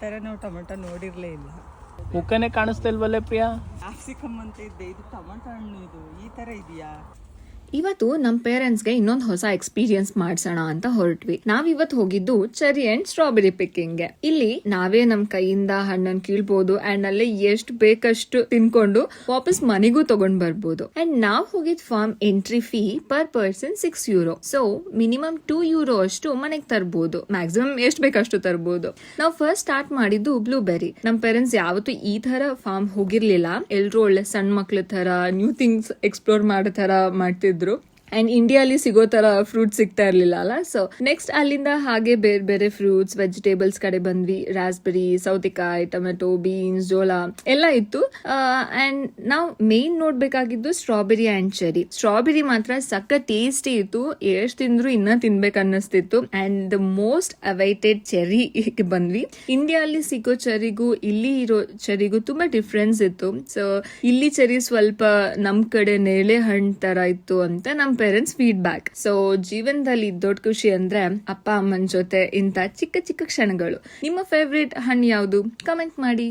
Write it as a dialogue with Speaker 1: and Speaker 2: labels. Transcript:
Speaker 1: ತರ ನಾವು ಟೊಮೆಟೊ ನೋಡಿರ್ಲೇ ಇಲ್ಲ.
Speaker 2: ಮುಖನೇ ಕಾಣಿಸ್ತಿಲ್ವಲ್ಲೇ ಪ್ರಿಯಾ?
Speaker 1: ಕ್ಯಾಪ್ಸಿಕಮ್ ಅಂತ ಇದ್ದೆ, ಇದು ಟೊಮೆಟೊ ಹಣ್ಣು, ಇದು ಈ ತರ ಇದೆಯಾ?
Speaker 3: ಇವತ್ತು ನಮ್ಮ ಪೇರೆಂಟ್ಸ್ಗೆ ಇನ್ನೊಂದು ಹೊಸ ಎಕ್ಸ್ಪೀರಿಯನ್ಸ್ ಮಾಡ್ಸೋಣ ಅಂತ ಹೊರಟ್ವಿ. ನಾವಿವತ್ತು ಹೋಗಿದ್ದು ಚೆರಿ ಅಂಡ್ ಸ್ಟ್ರಾಬೆರಿ ಪಿಕ್ಕಿಂಗ್ಗೆ. ಇಲ್ಲಿ ನಾವೇ ನಮ್ ಕೈಯಿಂದ ಹಣ್ಣನ್ನು ಕೀಳ್ಬೋದು ಅಂಡ್ ಅಲ್ಲೇ ಎಷ್ಟು ಬೇಕಷ್ಟು ತಿನ್ಕೊಂಡು ವಾಪಸ್ ಮನೆಗೂ ತಗೊಂಡ್ ಬರ್ಬೋದು. ಅಂಡ್ ನಾವ್ ಹೋಗಿದ್ farm entry fee per person €6. So minimum €2 ಅಷ್ಟು ಮನೆಗ್ ತರ್ಬೋದು. ಮ್ಯಾಕ್ಸಿಮಮ್ ಎಷ್ಟು ಬೇಕಷ್ಟು ತರ್ಬೋದು. ನಾವು ಫಸ್ಟ್ ಸ್ಟಾರ್ಟ್ ಮಾಡಿದ್ದು ಬ್ಲೂಬೆರಿ. ನಮ್ ಪೇರೆಂಟ್ಸ್ ಯಾವತ್ತೂ ಈ ತರ ಫಾರ್ಮ್ ಹೋಗಿರ್ಲಿಲ್ಲ. ಎಲ್ರು ಒಳ್ಳೆ ಸಣ್ಣ ಮಕ್ಳ ತರ ನ್ಯೂ ಥಿಂಗ್ಸ್ ಎಕ್ಸ್ಪ್ಲೋರ್ ಮಾಡೋ ತರ ಮಾಡ್ತಿದ್ರು. ಅಂಡ್ ಇಂಡಿಯಾಲಿ ಸಿಗೋ ತರ ಫ್ರೂಟ್ ಸಿಗ್ತಾ ಇರ್ಲಿಲ್ಲ ಅಲ್ಲ. ಸೊ ನೆಕ್ಸ್ಟ್ ಅಲ್ಲಿಂದ ಹಾಗೆ ಬೇರೆ ಬೇರೆ ಫ್ರೂಟ್ಸ್ ವೆಜಿಟೇಬಲ್ಸ್ ಕಡೆ ಬಂದ್ವಿ. ರಾಸ್ಬೆರಿ, ಸೌತೆಕಾಯಿ, ಟೊಮೆಟೊ, ಬೀನ್ಸ್, ಜೋಳ ಎಲ್ಲ ಇತ್ತು. ಅಂಡ್ ನಾವು ಮೇನ್ ನೋಡ್ಬೇಕಾಗಿದ್ದು ಸ್ಟ್ರಾಬೆರಿ ಅಂಡ್ ಚೆರಿ. ಸ್ಟ್ರಾಬೆರಿ ಮಾತ್ರ ಸಕ್ಕ ಟೇಸ್ಟಿ ಇತ್ತು. ಎಷ್ಟು ತಿಂದ್ರು ಇನ್ನ ತಿನ್ಬೇಕು ಅನ್ನಿಸ್ತಿತ್ತು. And the most awaited cherry ಬಂದ್ವಿ. ಇಂಡಿಯಾಲಿ ಸಿಗೋ ಚೆರಿಗೂ ಇಲ್ಲಿ ಇರೋ ಚೆರಿಗೂ ತುಂಬಾ ಡಿಫ್ರೆನ್ಸ್ ಇತ್ತು. ಸೊ ಇಲ್ಲಿ ಚೆರಿ ಸ್ವಲ್ಪ ನಮ್ ಕಡೆ ನೇರಳೆ ಹಣ್ಣು ತರ ಇತ್ತು ಅಂತ ನಮ್ ಪೇರೆಂಟ್ಸ್ ಫೀಡ್ಬ್ಯಾಕ್. ಸೊ ಜೀವನದಲ್ಲಿ ದೊಡ್ಡ ಖುಷಿ ಅಂದ್ರೆ ಅಪ್ಪ ಅಮ್ಮನ ಜೊತೆ ಇಂತ ಚಿಕ್ಕ ಚಿಕ್ಕ ಕ್ಷಣಗಳು. ನಿಮ್ಮ ಫೇವ್ರೇಟ್ ಹಣ್ಣು ಯಾವುದು? ಕಮೆಂಟ್ ಮಾಡಿ.